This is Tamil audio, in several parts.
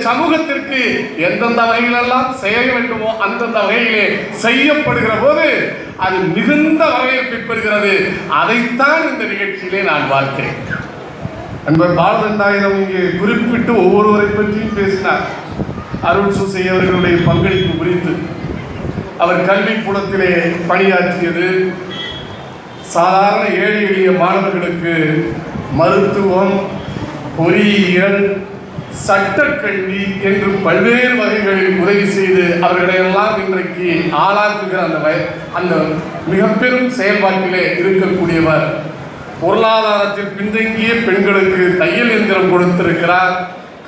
சமூகத்திற்கு எந்தெந்த வகையிலெல்லாம் செய்ய வேண்டுமோ அந்தந்த வகையிலே செய்யப்படுகிற போது அது மிகுந்த வரவேற்பை பெறுகிறது. அதைத்தான் இந்த நிகழ்ச்சியிலே நான் பார்க்கிறேன். அன்பர் பாலதண்டாயிரம் இங்கே குறிப்பிட்டு ஒவ்வொருவரை பற்றியும் பேசினார். அருள் சூசை அவர்களுடைய பங்களிப்பு குறித்து, அவர் கல்வி புலத்திலே பணியாற்றியது, சாதாரண ஏழை எளிய மாணவர்களுக்கு மருத்துவம், பொறியியல், சட்டக்கல்வி என்று பல்வேறு வகைகளில் உதவி செய்து அவர்களையெல்லாம் இன்றைக்கு ஆளாக்குகிற அந்த மிக பெரும் செயல்பாட்டிலே இருக்கக்கூடியவர். பொருளாதாரத்தில் பின்தங்கிய பெண்களுக்கு தையல் இயந்திரம் கொடுத்திருக்கிறார்.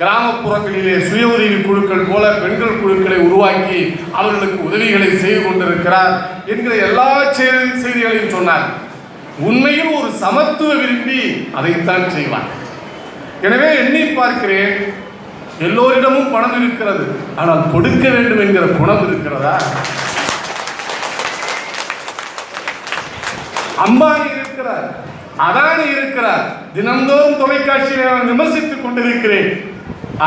கிராமப்புறங்களிலே சுய உதவி குழுக்கள் போல பெண்கள் குழுக்களை உருவாக்கி அவர்களுக்கு உதவிகளை செய்து கொண்டிருக்கிறார் என்கிற எல்லா செய்திகளையும் சொன்னார். உண்மையில் ஒரு சமத்துவ விரும்பி அதைத்தான் செய்வார். எனவே எண்ணி பார்க்கிறேன், எல்லோரிடமும் பணம் இருக்கிறது, ஆனால் கொடுக்க வேண்டும் என்கிற குணம் இருக்கிறதா? அம்பானி இருக்கிறார், அதானி இருக்கிறார், தினந்தோறும் தொலைக்காட்சியை நான் விமர்சித்துக் கொண்டிருக்கிறேன்.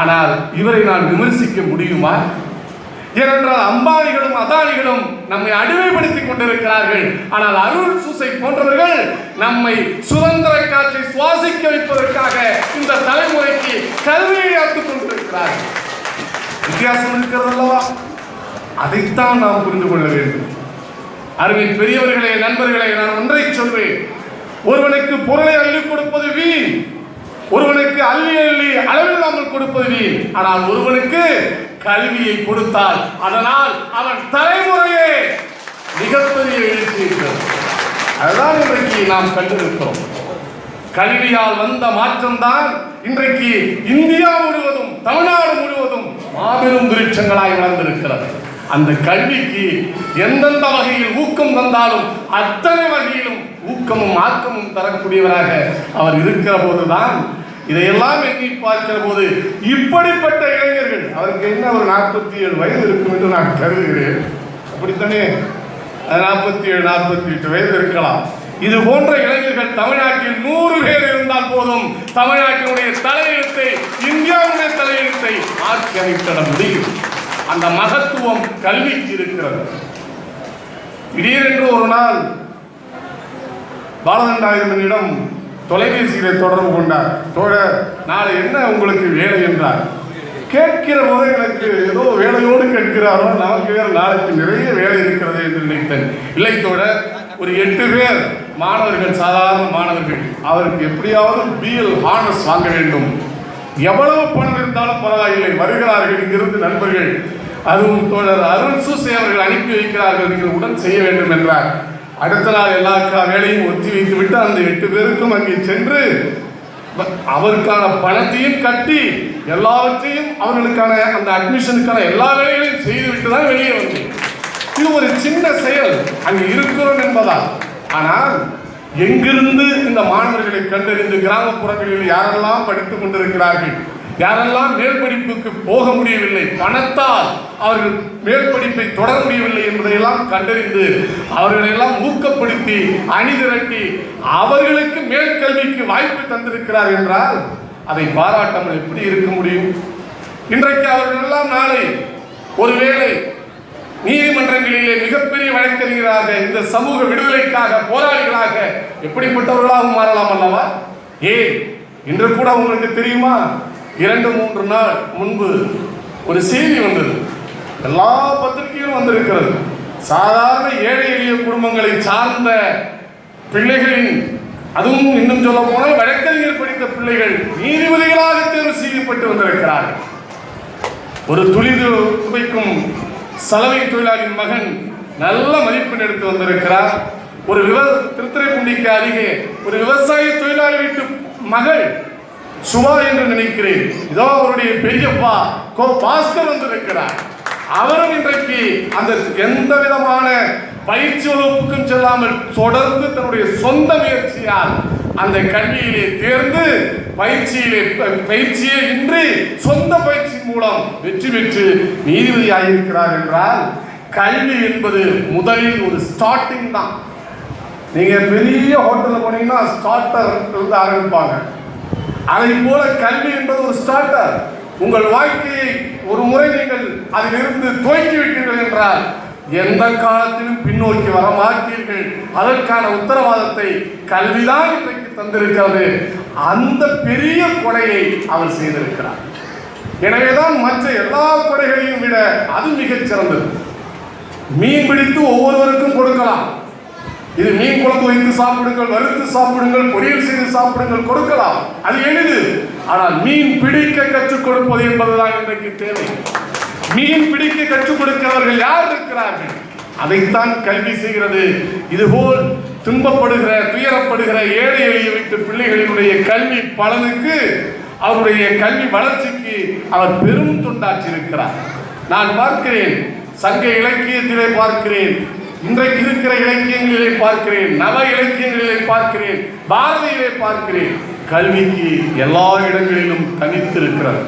ஆனால் இவரை நான் விமர்சிக்க முடியுமா? ஏனென்றால் அம்பானிகளும் அதானிகளும் நம்மை அடிமைப்படுத்திக் கொண்டிருக்கிறார்கள். ஆனால் அருள் சூசை போன்றவர்கள் நம்மை சுதந்திர காற்றை சுவாசிக்க வைப்பதற்காக இந்த தலைமுறைக்கு கல்வியை ஆக்கிக் கொண்டிருக்கிறார்கள். வித்தியாசம் இருக்கிறது அல்லவா? அதைத்தான் நாம் புரிந்து கொள்ள வேண்டும். அருமை பெரியவர்களே, நண்பர்களே, நான் ஒன்றை சொல்வேன். ஒருவனுக்கு பொருளை அள்ளிக் கொடுப்பது வீண், ஒருவனுக்கு அள்ளி அள்ளி அளவில்லாமல் கொடுப்பது வீண். ஆனால் ஒருவனுக்கு கல்வியை கொடுத்தால் அதனால் அவன் தலைமுறையே மிகப்பெரிய எழுச்சி இருக்கிறது. அதுதான் இன்றைக்கு நாம் கண்டிருக்கிறோம். கல்வியால் வந்த மாற்றம் தான் இன்றைக்கு இந்தியா முழுவதும், தமிழ்நாடு முழுவதும் மாபெரும் விருட்சங்களாய் வளர்ந்திருக்கிறது. அந்த கல்விக்கு எந்தெந்த வகையில் ஊக்கம் தந்தாலும் அத்தனை வகையிலும் ஊக்கமும் ஆக்கமும் தரக்கூடியவராக அவர் இருக்கிற போதுதான் இதையெல்லாம் எண்ணி பார்க்கிற போது இப்படிப்பட்ட இளைஞர்கள், அவருக்கு என்ன ஒரு 47 வயது இருக்கும் என்று நான் கருதுகிறேன். அப்படித்தானே? 47, 48 வயது இருக்கலாம். இது போன்ற இளைஞர்கள் தமிழ்நாட்டில் 100 பேர் இருந்தால் போதும், தமிழ்நாட்டினுடைய தலையெழுத்தை, இந்தியாவுடைய தலையெழுத்தை ஆட்சி அமைத்திட முடியும். அந்த மகத்துவம் கல்விக்கு இருக்கிறது. திடீரென்று ஒரு நாள் பாலகண்டாயிரமனிடம் தொலைபேசியிலே தொடர்பு கொண்டார். தோழர், நாளை என்ன உங்களுக்கு வேலை என்றார். கேட்கிற போது எனக்கு ஏதோ வேலையோடு கேட்கிறாரோ, நமக்கு வேறு நாளைக்கு நிறைய வேலை இருக்கிறது என்று நினைத்தேன். இல்லை தோழர், ஒரு 8 பேர் மாணவர்கள், சாதாரண மாணவர்கள், அவருக்கு எப்படியாவது பிஎல் ஹானர்ஸ் வாங்க வேண்டும். எவ்வளவு பணம் இருந்தாலும் பரவாயில்லை, வருகிறார்கள் இங்கிருந்து நண்பர்கள், அதுவும் தோழர் அருள் சூசை அவர்கள் அனுப்பி வைக்கிறார்கள், நீங்கள் உடன் செய்ய வேண்டும் என்றார். அடுத்த நாள் எல்லா வேலையும் ஒத்தி வைத்து விட்டு அந்த 8 பேருக்கும் அங்கே சென்று அவருக்கான பணத்தையும் கட்டி எல்லாவற்றையும் அவர்களுக்கான அந்த அட்மிஷனுக்கான எல்லா வேலைகளையும் செய்துவிட்டு தான் வெளியே வந்தேன். இது ஒரு சின்ன செயல் அங்கு இருக்கிறோம் என்பதால். ஆனால் எங்கிருந்து இந்த மாணவர்களை கண்டறிந்து கிராமப்புறங்களில் யாரெல்லாம் படித்துக் கொண்டிருக்கிறார்கள், யாரெல்லாம் மேல் படிப்புக்கு போக முடியவில்லை, பணத்தால் அவர்கள் மேல் படிப்பை தொடர முடியவில்லை என்பதையெல்லாம் கண்டறிந்து அவர்களெல்லாம் ஊக்கப்படுத்தி அணிதிரட்டி அவர்களுக்கு மேற்கல்விக்கு வாய்ப்பு தந்திருக்கிறார் என்றால் அதை பாராட்டாமல் எப்படி இருக்க முடியும்? இன்றைக்கு அவர்கள் எல்லாம் நாளை ஒருவேளை நீதிமன்றங்களிலே மிகப்பெரிய வழக்கறிஞராக, இந்த சமூக விடுதலைக்காக போராளிகளாக எப்படிப்பட்டவர்களாக மாறலாம் அல்லவா? இன்று கூட உங்களுக்கு தெரியுமா, 2-3 நாள் முன்பு ஒரு செய்தி வந்தது, எல்லா பத்திரிகையிலும் வந்திருக்கிறது. சாதாரண ஏழை எளிய குடும்பங்களை சார்ந்த பிள்ளைகளின், அதுவும் இன்னும் சொல்ல போனால் வழக்கறிஞர் படித்த பிள்ளைகள் நீதிபதிகளாக தேர்வு செய்யப்பட்டு வந்திருக்கிறார்கள். ஒரு துளிது துவைக்கும் சலவை தொழிலாளியின் மகன் நல்ல மதிப்பெண் எடுத்து வந்திருக்கிறார். ஒரு திருத்துறைப்பூண்டிக்கு அருகே ஒரு விவசாய தொழிலாளி வீட்டு மகள் சுபா என்று நினைக்கிறேன், இதோ அவருடைய பெரியப்பா கோ பாஸ்கர் வந்திருக்கிறார். அவரும் இன்றைக்கு அந்த எந்த விதமான பயிற்சி வகுப்புக்கும் செல்லாமல் தொடர்ந்து தன்னுடைய சொந்த முயற்சியால் அந்த கல்வியிலே தேர்ந்து பயிற்சியே இன்றி சொந்த பயிற்சி மூலம் வெற்றி பெற்று நீதிபதியாக இருக்கிறார் என்றால் கல்வி என்பது முதலில் ஒரு ஸ்டார்டிங் தான். நீங்க பெரிய ஹோட்டலில் போனீங்கன்னா ஸ்டார்டர் இருந்து ஆரம்பிப்பாங்க. அதை போல கல்வி என்பது ஒரு ஸ்டார்டர். உங்கள் வாழ்க்கையை ஒரு முறை நீங்கள் அதிலிருந்து துவக்கி விட்டீர்கள் என்றால் எந்த காலத்திலும் பின்னோக்கி வர மாட்டீர்கள். அதற்கான உத்தரவாதத்தை கல்விதான் இன்றைக்கு தந்திருக்கிறது. அந்த பெரிய கொடையை அவர் செய்திருக்கிறார். எனவேதான் மற்ற எல்லா கொடைகளையும் விட அது மிகச் சிறந்தது. மீன் பிடித்து ஒவ்வொருவருக்கும் கொடுக்கலாம். இது மீன் குழம்பு வைத்து சாப்பிடுங்கள், வறுத்து சாப்பிடுங்கள், பொரியல் செய்து சாப்பிடுங்கள், கொடுக்கலாம், அது எளிது. ஆனால் மீன் பிடிக்க கற்றுக் கொடுப்பது என்பதுதான் இன்றைக்கு தேவை. மீன் பிடிக்க கற்றுக் கொடுக்கிறவர்கள் யார் இருக்கிறார்கள்? அதைத்தான் கல்வி செய்கிறது. இதுபோல் துன்பப்படுகிற, துயரப்படுகிற ஏழை எளிய வீட்டு பிள்ளைகளினுடைய கல்வி பலனுக்கு, அவருடைய கல்வி வளர்ச்சிக்கு அவர் பெரும் தொண்டாற்றி இருக்கிறார். நான் பார்க்கிறேன், சங்க இலக்கியத்திலே பார்க்கிறேன், இன்றைக்கு இருக்கிற இலக்கியங்களிலே பார்க்கிறேன், நவ இலக்கியங்களிலே பார்க்கிறேன், பாரதியிலே பார்க்கிறேன். கல்விக்கு எல்லா இடங்களிலும் தனித்து இருக்கிறது.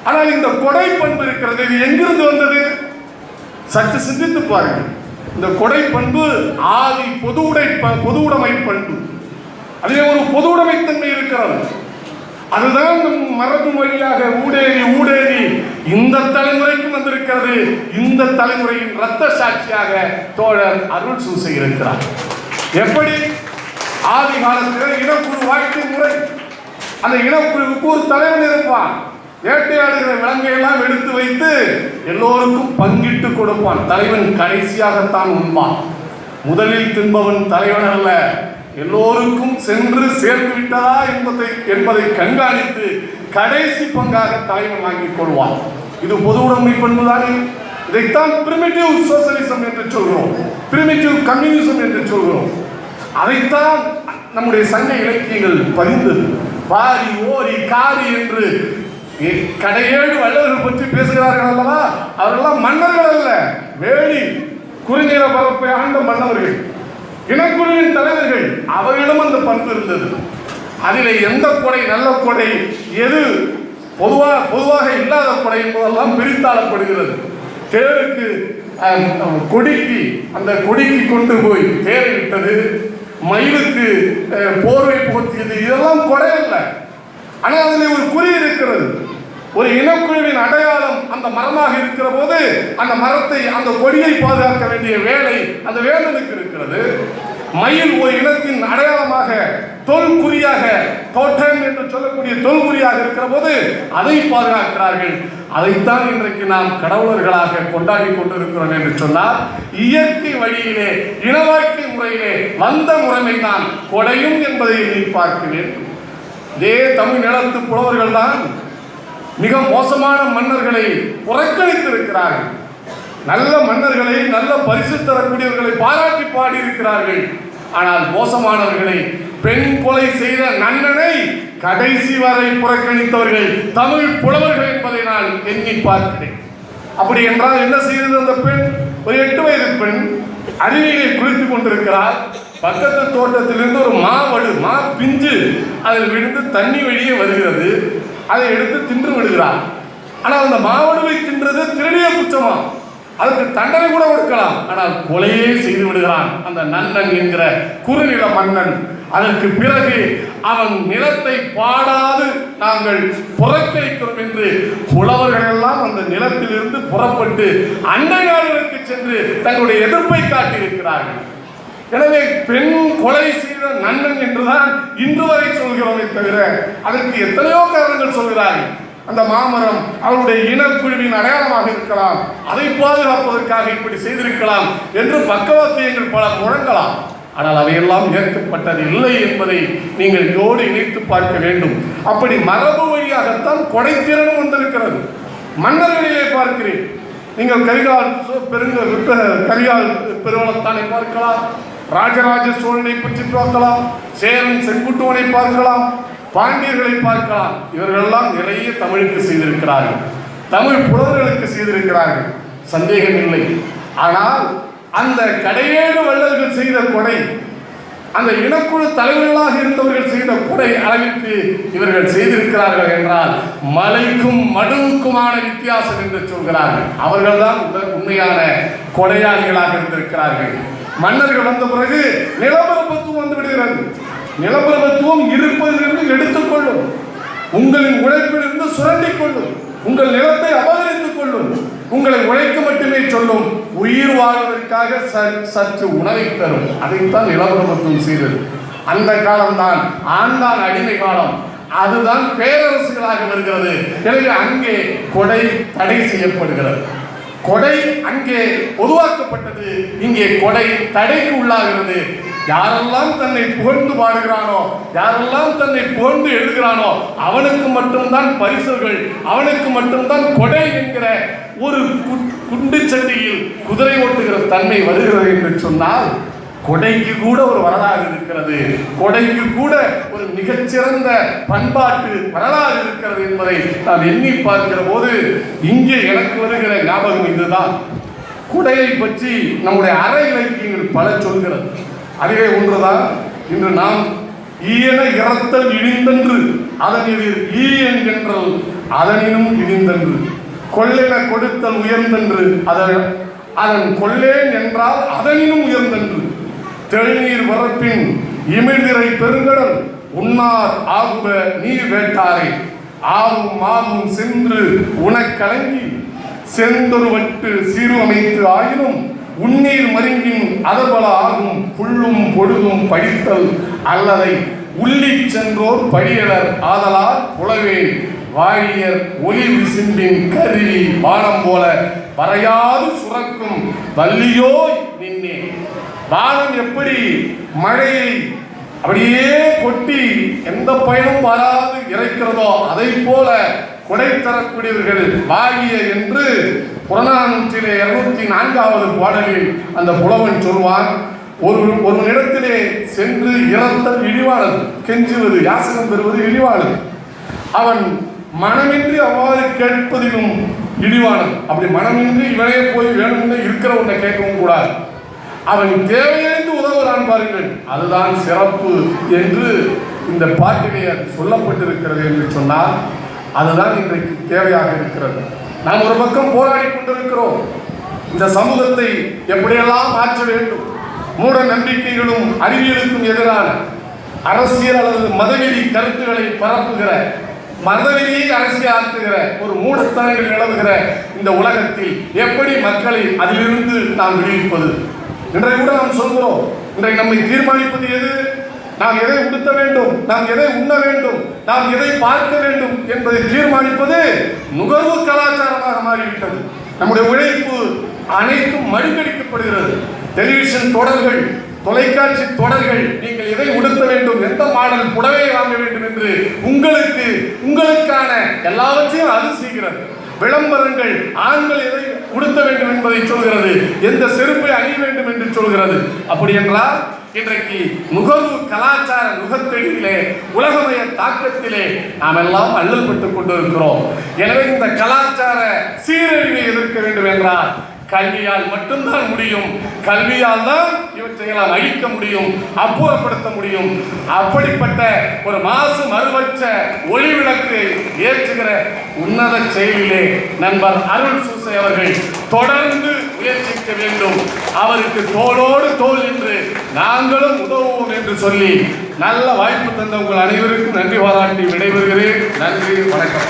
ஆனால் இந்த கொடை பண்பு இருக்கிறது, இது எங்கிருந்து வந்தது? சற்று சிந்தித்து பாருங்கள். இந்த கொடை பண்பு ஆதி பொது உடைமை பண்பு. அதிலே ஒரு பொது உடைமைத்தன்மை இருக்கிறது. அதுதான் மரபு வழியாக ஊடேறி இந்த தலைமுறைக்கும் வந்திருக்கிறது. இந்த தலைமுறையின் இரத்த சாட்சியாக தோழர் அருள் சூசை இருக்கிறார். எப்படி? ஆதி காலத்தில் இனக்குழு வாழ்க்கை முறை. அந்த இனக்குழுவுக்கு ஒரு தலைவன் இருப்பான். வேட்டையாடுகிற விலங்கையெல்லாம் எடுத்து வைத்து எல்லோருக்கும் பங்கிட்டு கொடுப்பான். தலைவன் கடைசியாகத்தான் உண்பான். முதலில் தின்பவன் தலைவன் அல்ல, எல்லோருக்கும் சென்று சேர்ந்து விட்டதா என்பதை கண்காணித்து கடைசி பங்காக தலைவன் வாங்கிக் கொள்வான். இது பொது உடைமை பண்பு தானே. இதைத்தான் பிரிமிட்டிவ் சோசியலிசம் என்று சொல்கிறோம், பிரிமிட்டிவ் கம்யூனிசம் என்று சொல்கிறோம். அதைத்தான் நம்முடைய சங்க இலக்கியங்கள் பதிந்தது. பாரி ஓரி காரி என்று கடையேழு வள்ளல்கள் பற்றி பேசுகிறார்கள் அல்லவா? அவர்களெல்லாம் மன்னர்கள் அல்ல, வேடி குறுநில பரப்பை ஆண்ட மன்னவர்கள், இனக்குழுவின் தலைவர்கள். அவர்களிடம் அந்த பண்பு இருந்தது. அதிலே எந்த கொடை நல்ல கொடை, எது பொதுவாக இல்லாத கொடை என்பதெல்லாம் பிரித்தாளப்படுகிறது. தேருக்கு கொடிக்கு, அந்த கொடிக்கு கொண்டு போய் தேரை விட்டது, மயிலுக்கு போர்வை போர்த்தியது, இதெல்லாம் கொடை அல்ல. ஆனால் அதில் ஒரு குறி இருக்கிறது. ஒரு இனக்குழுவின் அடையாளம் அந்த மரமாக இருக்கிற போது அந்த மரத்தை, அந்த கொடியை பாதுகாக்க வேண்டிய வேலை அந்த வேந்தனுக்கு இருக்கிறது. மயில் ஒரு இனத்தின் அடையாளமாக, தொல்குறியாக, தோட்டம் என்று சொல்லக்கூடிய தொல்குறியாக இருக்கிற போது அதை பாதுகாக்கிறார்கள். அதைத்தான் இன்றைக்கு நாம் கடவுளர்களாக கொண்டாடி கொண்டிருக்கிறோம் என்று சொன்னால், இயற்கை வழியிலே இன வாழ்க்கை முறையிலே வந்த முறைமை தான் கொடையும் என்பதை நீ பார்க்க வேண்டும். இதே தமிழ் நிலத்து புலவர்கள் தான் மிக மோசமான மன்னர்களை புறக்கணித்திருக்கிறார்கள். நல்ல மன்னர்களை, நல்ல பரிசு தரக்கூடியவர்களை பாராட்டி பாடி இருக்கிறார்கள். ஆனால் மோசமானவர்களை, பெண் கொலை செய்த நன்னனை கடைசி வரை புறக்கணித்தவர்கள் தமிழ் புலவர்கள் என்பதை நான் எண்ணி பார்க்கிறேன். அப்படி என்றால் என்ன செய்தது அந்த பெண்? ஒரு 8 வயது பெண் அருவியிலே குளித்துக் கொண்டிருக்கிறார். பக்கத்து தோட்டத்திலிருந்து ஒரு மா பிஞ்சு அதில் விழுந்து தண்ணி வெளியே வருகிறது. அதை எடுத்து தின்று விடுகிறார். ஆனால் அந்த மாவடுவை தின்றது திருடிய குற்றமா? அதற்கு தண்டனை கூட கொடுக்கலாம். ஆனால் கொலையே செய்து விடுகிறான் அந்த நன்னன் என்கிற குறுநில மன்னன். அதற்கு பிறகு அவன் நிலத்தை பாடாது நாங்கள் புறக்கணிக்கிறோம் என்று புலவர்கள் எல்லாம் அந்த நிலத்திலிருந்து புறப்பட்டு அண்டை நாடுகளுக்கு சென்று தங்களுடைய எதிர்ப்பை காட்டியிருக்கிறார்கள். எனவே பெண் கொலை செய்த நன்னன் என்றுதான் இன்று வரை சொல்கிறோமே தவிர அதற்கு எத்தனையோ காரணங்கள் சொல்கிறார்கள். அந்த மாமரம் அவருடைய இனக்குழுவின் அடையாளமாக இருக்கலாம், அதை பாதுகாப்பதற்காக இப்படி செய்திருக்கலாம் என்று பக்கவாத்தியங்கள் பல முழங்கலாம். ஆனால் அவையெல்லாம் ஏற்கப்பட்டது இல்லை என்பதை நீங்கள் இதோடு இணைத்து பார்க்க வேண்டும். அப்படி மரபு வழியாகத்தான் கொடைத்திறனும் வந்திருக்கிறது. மன்னர்களிலே பார்க்கிறேன். நீங்கள் கரிகால் பெருவளத்தானை பார்க்கலாம், ராஜராஜ சோழனை பற்றி பார்க்கலாம், சேரன் செங்குட்டுவனை பார்க்கலாம், பாண்டியர்களை பார்க்கலாம். இவர்களெல்லாம் நிறைய தமிழுக்கு செய்திருக்கிறார்கள், தமிழ் புலவர்களுக்கு செய்திருக்கிறார்கள், சந்தேகம் இல்லை. ஆனால் அந்த கடையேழு வள்ளல்கள் செய்த கொடை, அந்த இனக்குழு தலைவர்களாக இருந்தவர்கள் செய்த கொடை அளவிற்கு இவர்கள் செய்திருக்கிறார்கள் என்றால் மலைக்கும் மடுவுக்குமான வித்தியாசம் என்று சொல்கிறார்கள். அவர்கள் தான் உண்மையான கொடையாளிகளாக இருந்திருக்கிறார்கள். மன்னர்கள் வந்த பிறகு நிலப்பிரபுத்துவம் வந்து விடுகிறது. நிலப்பிரபுத்துவம் இருப்பதிலிருந்து எடுத்துக்கொள்ளும், உங்களின் உழைப்பிலிருந்து சுரண்டிக் கொள்ளும், உங்கள் நிலத்தை அபகரித்துக் கொள்ளும், உங்களை உழைக்க மட்டுமே சொல்லும், உயிர் வாழ்வதற்காக சற்று உணவை தரும். அதைத்தான் நிலப்பிரபுத்துவம் செய்தது. அந்த காலம்தான் ஆண்டான் அடிமை காலம். அதுதான் பேரரசுகளாக வருகிறது. எனவே அங்கே கொடை தடை செய்யப்படுகிறது. கொடை அங்கே பொதுவாக்கப்பட்டது, இங்கே கொடை தடைக்கு உள்ளாகிறது. யாரெல்லாம் தன்னை புகழ்ந்து பாடுகிறானோ, யாரெல்லாம் தன்னை புகழ்ந்து எழுதுகிறானோ அவனுக்கு மட்டும்தான் பரிசுகள், அவனுக்கு மட்டும்தான் கொடை என்கிற ஒரு குண்டு சட்டியில் குதிரை ஓட்டுகிற தன்மை வருகிறது என்று சொன்னால், கொடைக்கு கூட ஒரு வரலாறு இருக்கிறது, கொடைக்கு கூட ஒரு மிகச்சிறந்த பண்பாட்டு வரலாறு இருக்கிறது என்பதை நாம் எண்ணி பார்க்கிற போது இங்கே எனக்கு வருகிற ஞாபகம் இதுதான். கொடையை பற்றி நம்முடைய அற இலக்கியங்கள் பல சொல்கிறது. அதுவே ஒன்றுதான் இன்று நாம் ஈயன இறத்தல் இழிந்தன்று அதன் எதிர் ஈ என்கின்றல் அதனினும் இழிந்தன்று, கொள்ளென கொடுத்தல் உயர்ந்தன்று அதன் கொள்ளேன் என்றால் அதனினும் உயர்ந்தன்று, தெளிநீர் வரப்பின் இமிழ்திரை பெருங்கடல் உன்னார் ஆகுவ நீர் வேட்டாரே, ஆவும் மாவும் சென்று உனக்கலங்கி செந்தொரு வட்டு சீரு அமைத்து ஆயினும் உன்னீர் மருங்கின் அதபல ஆகும் புல்லும் பொழுதும் படித்தல் அல்லதை உள்ளி சென்றோர் படியலர் ஆதலால் புலவேன் வாழியர் ஒளி விசிம்பின் கருவி வானம் போல வரையாது சுரக்கும் வள்ளியோ நின்னே. வானம் எப்படி மழையை அப்படியே கொட்டி எந்த பயனும் வராது இறைக்கிறதோ அதை போல கொடை தரக்கூடியவர்கள் வாகிய என்று புறநானூற்றிலே 204வது பாடலில் அந்த புலவன் சொல்வான். ஒரு இடத்திலே சென்று இறத்தல் இழிவானது, கெஞ்சுவது யாசகம் பெறுவது இழிவானது. அவன் மனமின்றி அவ்வாறு கேட்பதிலும் இழிவானது. அப்படி மனமின்றி இவனே போய் வேணும்னு இருக்கிறவனை கேட்கவும் கூடாது. அவன் தேவையறிந்து உதவுகிறான் பாருங்கள், அதுதான் சிறப்பு என்று இந்த பாட்டிலே அது சொல்லப்பட்டிருக்கிறது என்று சொன்னால் அதுதான் இன்றைக்கு தேவையாக இருக்கிறது. நாம் ஒரு பக்கம் போராடி கொண்டிருக்கிறோம், இந்த சமூகத்தை எப்படியெல்லாம் மாற்ற வேண்டும். மூட நம்பிக்கைகளும் அறிவியலுக்கும் எதிரான அரசியல் அல்லது மதவெறி கருத்துக்களை பரப்புகிற, மதவெறியை அரசியலாக்குகிற ஒரு மூடத்தனங்கள் நிலவுகிற இந்த உலகத்தில் எப்படி மக்களை அதிலிருந்து நாம் விடுவிப்பது? இன்றைய கூட நாம் சொல்கிறோம், இன்றைக்கு நம்மை தீர்மானிப்பது எது? நாம் எதை உடுத்த வேண்டும், நாம் எதை உண்ண வேண்டும், நாம் எதை பார்க்க வேண்டும் என்பதை தீர்மானிப்பது நுகர்வு கலாச்சாரமாக மாறிவிட்டது. நம்முடைய உழைப்பு அனைத்தும் மழுங்கடிக்கப்படுகிறது. டெலிவிஷன் தொடர்கள், தொலைக்காட்சி தொடர்கள், நீங்கள் எதை உடுத்த வேண்டும், எந்த மாடல் புடவை வாங்க வேண்டும் என்று உங்களுக்கான எல்லாவற்றையும் அது செய்கிறது. விளம்பரங்கள் ஆண்கள் எதை உடுத்த வேண்டும் என்பதை சொல்கிறது, எந்த செருப்பை அணிய வேண்டும் என்று சொல்கிறது. அப்படி என்றால் இன்றைக்கு நுகர்வு கலாச்சார நுகத்தெளியிலே உலகமய தாக்கத்திலே நாம் எல்லாம் அல்லல் பட்டுக் கொண்டிருக்கிறோம். எனவே இந்த கலாச்சார சீரழிவை எதிர்க்க வேண்டும் என்றால் கல்வியால் மட்டும்தான் முடியும். கல்வியால் தான் இவற்றையெல்லாம் அழிக்க முடியும், அப்புறப்படுத்த முடியும். அப்படிப்பட்ட ஒரு மாசு மறுபட்ச ஒளி விளக்கு ஏற்றுகிற உன்னத செயலிலே நண்பர் அருள் சூசை அவர்கள் தொடர்ந்து முயற்சிக்க வேண்டும். அவருக்கு தோளோடு தோள் என்று நாங்களும் உதவுவோம் என்று சொல்லி நல்ல வாய்ப்பு தந்த உங்கள் அனைவருக்கும் நன்றி பாராட்டி விடைபெறுகிறேன். நன்றி, வணக்கம்.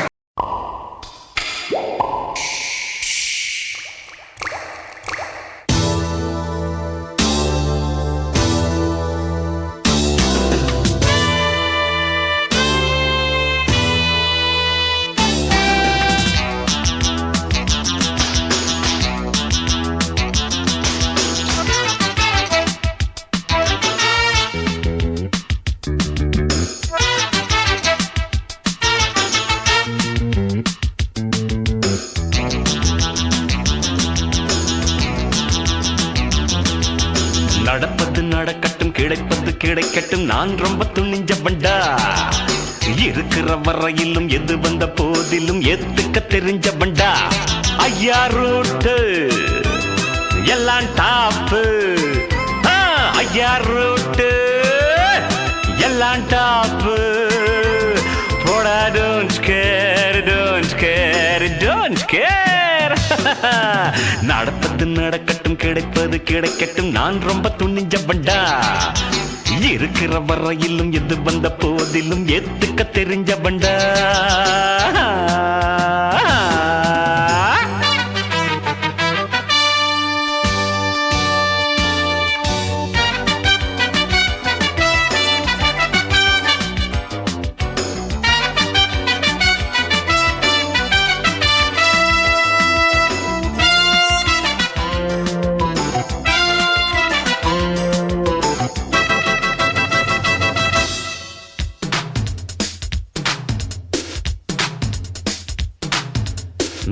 நடப்பது நடக்கட்டும், கிடைப்பது கிடைக்கட்டும், நான் ரொம்ப துணிஞ்ச பண்டா. இருக்கிற வரையிலும் எது வந்த போதிலும் ஏத்துக்க தெரிஞ்ச பண்டா. ஐயா ரூட்டு எல்லாம் டாப்பு, ஐயா ரூட்டு எல்லாம் டாப்பு. போடா don't care, don't care, don't care. நடப்பது நடக்கட்டும், கிடைப்பது கிடைக்கட்டும், நான் ரொம்ப துணிஞ்ச பண்டா. இருக்கிற வரையிலும் எது வந்த போதிலும் ஏத்துக்க தெரிஞ்ச பண்டா.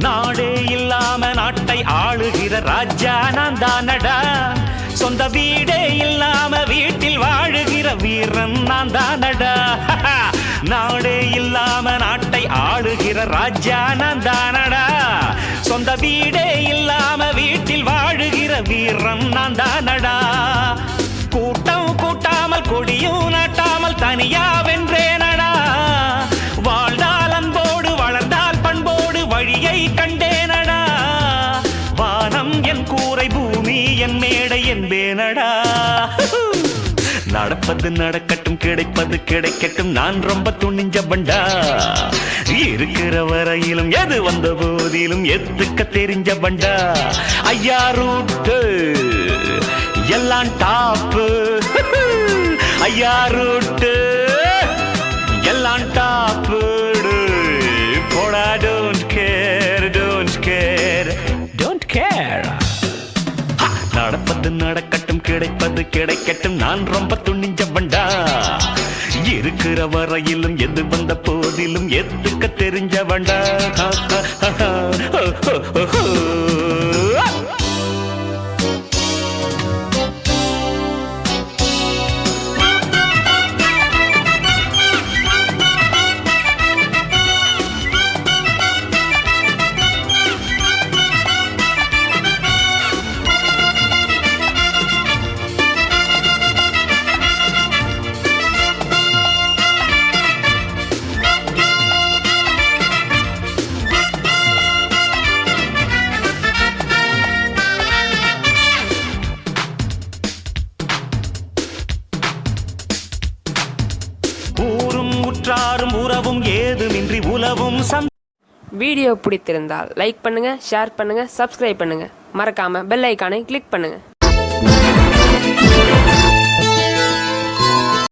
நாடே இல்லாம நாட்டை ஆளுகிற ராஜா நான் தானடா. சொந்த வீடே இல்லாம வீட்டில் வாழுகிற வீரன் நான் தானடா. நாடே இல்லாம நாட்டை ஆளுகிற ராஜா நான் தானடா. சொந்த வீடே இல்லாம வீட்டில் வாழுகிற வீரன் நான் தானடா. கூட்டம் கூட்டாமல் கொடியும் நாட்டாமல் தனியா வென்றேனடா. வாழ்ந்தால் அன்போடு வளர்ந்தால் பண்போடு வழியை கண்டேனடா. வானம் என் கூரை, பூமி என் மேடை என்பேனடா. நடப்பது நடக்கட்டும், கிடைப்பது கிடைக்கட்டும், நான் ரொம்ப துணிஞ்ச பண்டா. இருக்கிற வரையிலும் எது வந்த போதிலும் எத்துக்க தெரிஞ்ச பண்டா. ஐயா ரூட்டு எல்லாம் டாப்பு, ஐயா ரூட்டு எல்லாம் டாப்பு. போடா don't care, don't care, don't care. நடப்பது நடக்கட்டும், கிடைப்பது கிடைக்கட்டும், நான் ரொம்ப துணிஞ்ச பண்டா. வரையிலும் எது வந்த போதிலும் ஏத்துக்க தெரிஞ்சவன்டா. ஊரும் உற்றாரும் உறவும் ஏதுமின்றி உலவும் வீடியோ பிடித்திருந்தால் லைக் பண்ணுங்க, ஷேர் பண்ணுங்க, சப்ஸ்கிரைப் பண்ணுங்க. மறக்காம பெல் ஐகானை கிளிக் பண்ணுங்க.